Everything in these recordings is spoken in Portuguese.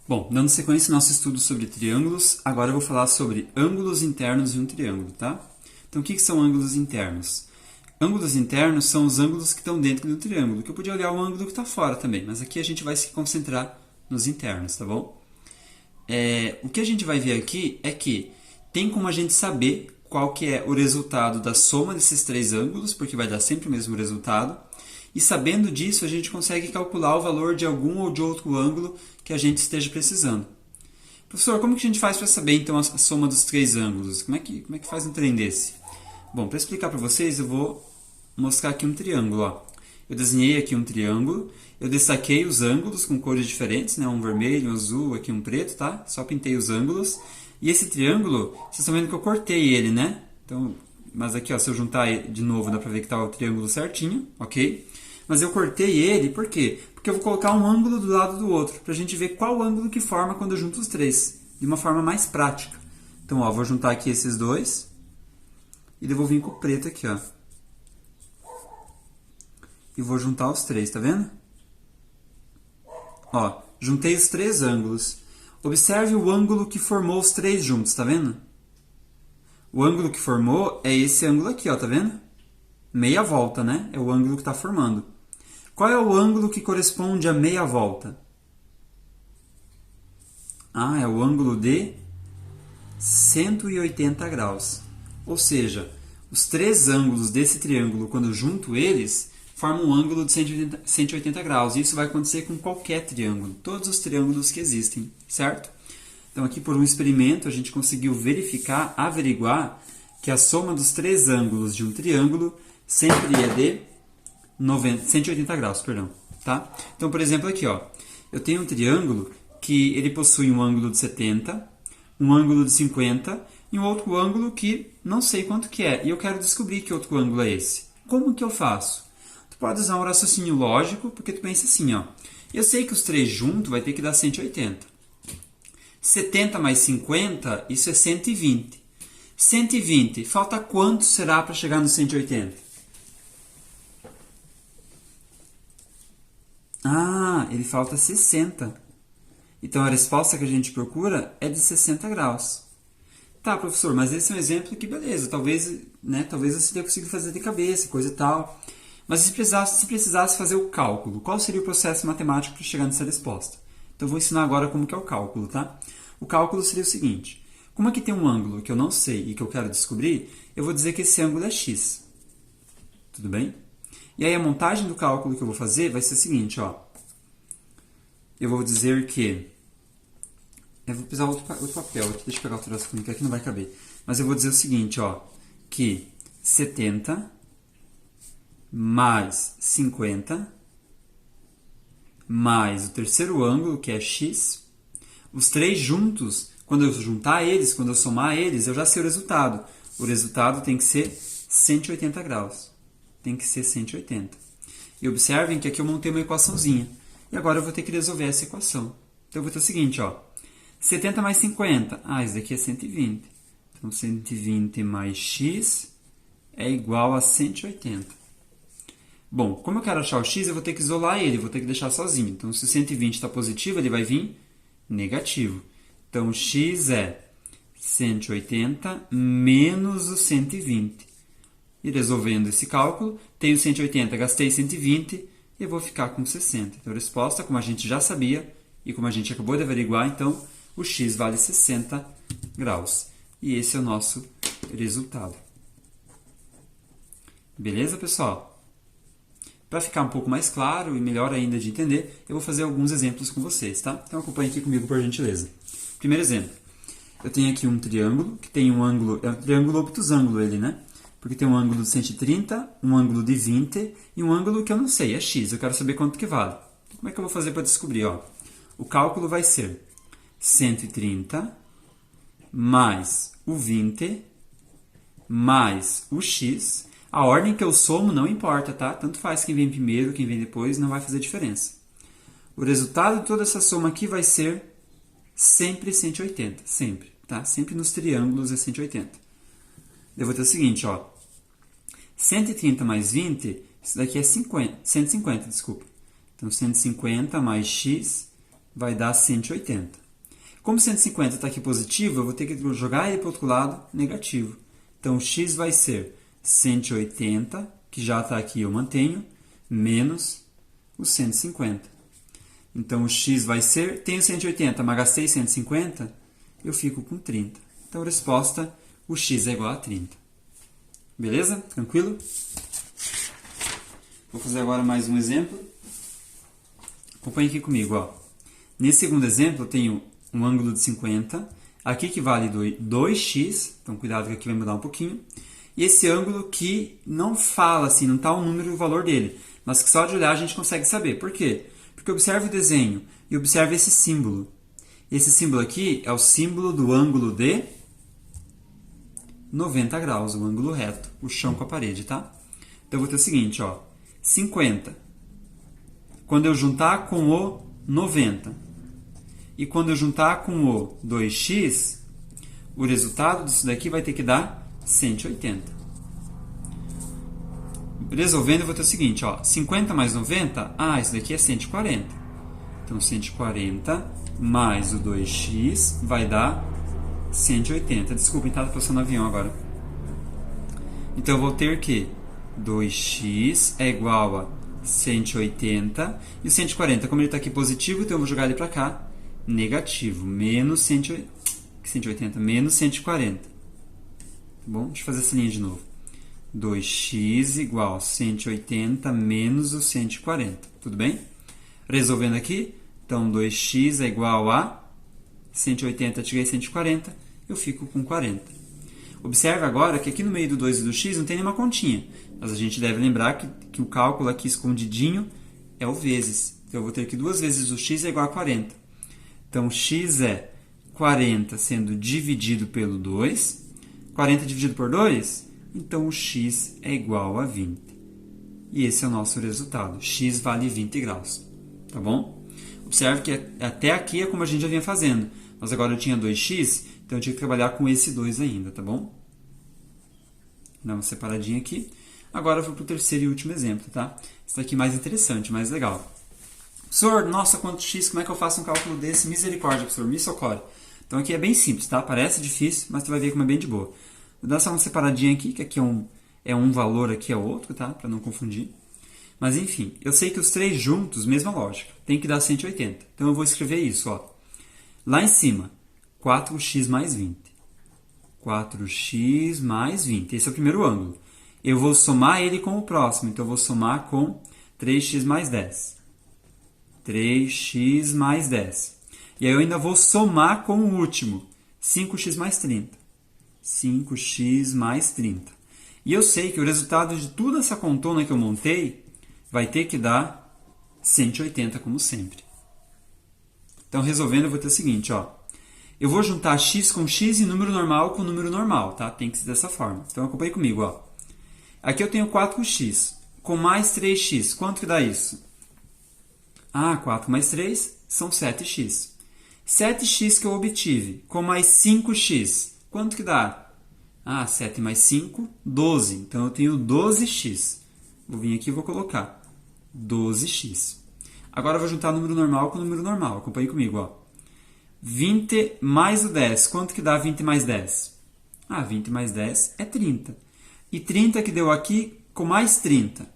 Bom, dando sequência ao nosso estudo sobre triângulos, agora eu vou falar sobre ângulos internos de um triângulo, tá? Então, o que são ângulos internos? Ângulos internos são os ângulos que estão dentro do triângulo, que eu podia olhar o ângulo que está fora também, mas aqui a gente vai se concentrar nos internos, tá bom? O que a gente vai ver aqui é que tem como a gente saber qual que é o resultado da soma desses três ângulos, porque vai dar sempre o mesmo resultado. E sabendo disso, a gente consegue calcular o valor de algum ou de outro ângulo que a gente esteja precisando. Professor, como que a gente faz para saber então a soma dos três ângulos? Como é que faz um trem desse? Bom, para explicar para vocês, eu vou mostrar aqui um triângulo. Ó. Eu desenhei aqui um triângulo, eu destaquei os ângulos com cores diferentes, né? Um vermelho, um azul, aqui um preto, tá? Só pintei os ângulos. E esse triângulo, vocês estão vendo que eu cortei ele, né? Então, mas aqui, ó, se eu juntar de novo, dá para ver que está o triângulo certinho, ok? Mas eu cortei ele, por quê? Porque eu vou colocar um ângulo do lado do outro, para a gente ver qual ângulo que forma quando eu junto os três, de uma forma mais prática. Então, ó, vou juntar aqui esses dois, e daí vou vir com o preto aqui, ó. E vou juntar os três, tá vendo? Ó, juntei os três ângulos. Observe o ângulo que formou os três juntos, tá vendo? O ângulo que formou é esse ângulo aqui, ó, tá vendo? Meia volta, né? É o ângulo que está formando. Qual é o ângulo que corresponde a meia volta? Ah, é o ângulo de 180 graus. Ou seja, os três ângulos desse triângulo, quando eu junto eles, formam um ângulo de 180 graus. E isso vai acontecer com qualquer triângulo, todos os triângulos que existem, certo? Então, aqui por um experimento, a gente conseguiu averiguar que a soma dos três ângulos de um triângulo sempre é de 180 graus, perdão, tá? Então, por exemplo, aqui, ó, eu tenho um triângulo que ele possui um ângulo de 70, um ângulo de 50 e um outro ângulo que não sei quanto que é. E eu quero descobrir que outro ângulo é esse. Como que eu faço? Tu pode usar um raciocínio lógico, porque tu pensa assim, ó. Eu sei que os três juntos vai ter que dar 180. 70 mais 50, isso é 120. 120, falta quanto será para chegar no 180? Ah, ele falta 60. Então, a resposta que a gente procura é de 60 graus. Tá, professor, mas esse é um exemplo que, beleza, talvez você consiga fazer de cabeça, coisa e tal. Mas se precisasse fazer o cálculo, qual seria o processo matemático para chegar nessa resposta? Então, eu vou ensinar agora como que é o cálculo, tá? O cálculo seria o seguinte. Como aqui tem um ângulo que eu não sei e que eu quero descobrir, eu vou dizer que esse ângulo é x. Tudo bem? E aí a montagem do cálculo que eu vou fazer vai ser o seguinte, ó. Eu vou dizer que... Eu vou precisar outro papel aqui, deixa eu pegar o troço comigo, que aqui não vai caber. Mas eu vou dizer o seguinte, ó. Que 70 mais 50 mais o terceiro ângulo, que é x. Os três juntos, quando eu juntar eles, quando eu somar eles, eu já sei o resultado. O resultado tem que ser 180 graus. Tem que ser 180. E observem que aqui eu montei uma equaçãozinha. E agora eu vou ter que resolver essa equação. Então eu vou ter o seguinte, ó. 70 mais 50. Ah, isso daqui é 120. Então 120 mais x é igual a 180. Bom, como eu quero achar o x, eu vou ter que isolar ele, vou ter que deixar sozinho. Então se 120 está positivo, ele vai vir negativo. Então x é 180 menos o 120. E resolvendo esse cálculo, tenho 180, gastei 120 e eu vou ficar com 60. Então a resposta, como a gente já sabia e como a gente acabou de averiguar, então o x vale 60 graus. E esse é o nosso resultado. Beleza, pessoal? Para ficar um pouco mais claro e melhor ainda de entender, eu vou fazer alguns exemplos com vocês, tá? Então acompanhe aqui comigo, por gentileza. Primeiro exemplo. Eu tenho aqui um triângulo, que tem um ângulo, é um triângulo obtusângulo ele, né? Porque tem um ângulo de 130, um ângulo de 20 e um ângulo que eu não sei, é x. Eu quero saber quanto que vale. Como é que eu vou fazer para descobrir? Ó? O cálculo vai ser 130 mais o 20 mais o x. A ordem que eu somo não importa, tá? Tanto faz quem vem primeiro, quem vem depois, não vai fazer diferença. O resultado de toda essa soma aqui vai ser sempre 180, sempre, tá? Sempre nos triângulos é 180. Eu vou ter o seguinte, ó. 130 mais 20, isso daqui é 150, desculpa. Então, 150 mais x vai dar 180. Como 150 está aqui positivo, eu vou ter que jogar ele para o outro lado negativo. Então, o x vai ser 180, que já está aqui, eu mantenho, menos o 150. Então, o x vai ser, tenho 180, mas gastei 150, eu fico com 30. Então, a resposta, o x é igual a 30. Beleza? Tranquilo? Vou fazer agora mais um exemplo. Acompanhe aqui comigo. Ó. Nesse segundo exemplo, eu tenho um ângulo de 50. Aqui que vale 2x. Então, cuidado que aqui vai mudar um pouquinho. E esse ângulo que não fala, assim, não está o número e o valor dele. Mas que só de olhar a gente consegue saber. Por quê? Porque observe o desenho e observe esse símbolo. Esse símbolo aqui é o símbolo do ângulo de 90 graus, o ângulo reto, o chão com a parede, tá? Então, eu vou ter o seguinte, ó, 50. Quando eu juntar com o 90 e quando eu juntar com o 2x, o resultado disso daqui vai ter que dar 180. Resolvendo, eu vou ter o seguinte, ó, 50 mais 90, isso daqui é 140. Então, 140 mais o 2x vai dar 180. Desculpem, tá passando o avião agora. Então, eu vou ter que 2x é igual a 180. E o 140, como ele está aqui positivo, então eu vou jogar ele para cá, negativo. Menos 180, menos 140. Tá bom? Deixa eu fazer essa linha de novo. 2x igual a 180 menos o 140. Tudo bem? Resolvendo aqui, então 2x é igual a 180, tirei 140, eu fico com 40. Observe agora que aqui no meio do 2 e do x não tem nenhuma continha. Mas a gente deve lembrar que o cálculo aqui escondidinho é o vezes. Então, eu vou ter que 2 vezes o x é igual a 40. Então, x é 40 sendo dividido pelo 2. 40 dividido por 2? Então, o x é igual a 20. E esse é o nosso resultado. X vale 20 graus. Tá bom? Observe que até aqui é como a gente já vinha fazendo. Mas agora eu tinha 2x, então eu tinha que trabalhar com esse 2 ainda, tá bom? Dá uma separadinha aqui. Agora eu vou para o terceiro e último exemplo, tá? Esse daqui é mais interessante, mais legal. Professor, nossa, quanto x, como é que eu faço um cálculo desse? Misericórdia, professor, me socorre. Então aqui é bem simples, tá? Parece difícil, mas tu vai ver como é bem de boa. Vou dar só uma separadinha aqui, que aqui é um valor, aqui é outro, tá? Para não confundir. Mas enfim, eu sei que os três juntos, mesma lógica, tem que dar 180. Então eu vou escrever isso, ó. Lá em cima, 4x mais 20. 4x mais 20. Esse é o primeiro ângulo. Eu vou somar ele com o próximo. Então, eu vou somar com 3x mais 10. 3x mais 10. E aí, eu ainda vou somar com o último. 5x mais 30. 5x mais 30. E eu sei que o resultado de toda essa contona que eu montei vai ter que dar 180, como sempre. Então, resolvendo, eu vou ter o seguinte, ó. Eu vou juntar x com x e número normal com número normal, tá? Tem que ser dessa forma. Então, acompanhe comigo, ó. Aqui eu tenho 4x com mais 3x. Quanto que dá isso? 4 mais 3 são 7x. 7x que eu obtive com mais 5x. Quanto que dá? 7 mais 5, 12. Então, eu tenho 12x. Vou vir aqui e vou colocar 12x. Agora, eu vou juntar número normal com número normal. Acompanhe comigo, ó. 20 mais o 10. Quanto que dá 20 mais 10? 20 mais 10 é 30. E 30 que deu aqui com mais 30.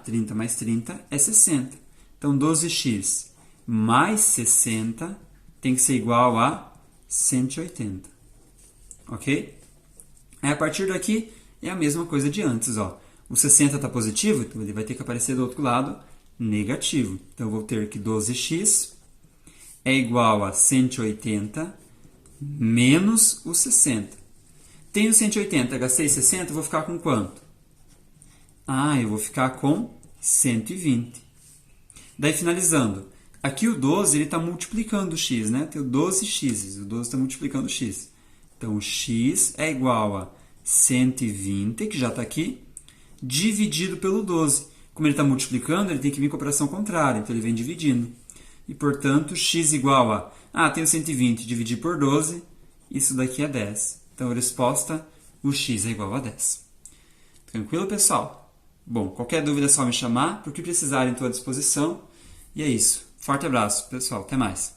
30 mais 30 é 60. Então, 12x mais 60 tem que ser igual a 180. Ok? Aí, a partir daqui, é a mesma coisa de antes. Ó. O 60 está positivo, então ele vai ter que aparecer do outro lado negativo. Então, eu vou ter que 12x é igual a 180 menos o 60. Tenho 180, gastei 60, vou ficar com quanto? Eu vou ficar com 120. Daí, finalizando. Aqui o 12 está multiplicando o x, né? Tem o 12x, o 12 está multiplicando o x. Então, o x é igual a 120, que já está aqui, dividido pelo 12. Como ele está multiplicando, ele tem que vir com a operação contrária, então ele vem dividindo. E, portanto, x igual a... tenho 120, dividir por 12, isso daqui é 10. Então, a resposta, o x é igual a 10. Tranquilo, pessoal? Bom, qualquer dúvida é só me chamar. Por que precisarem, estou à disposição. E é isso. Forte abraço, pessoal. Até mais.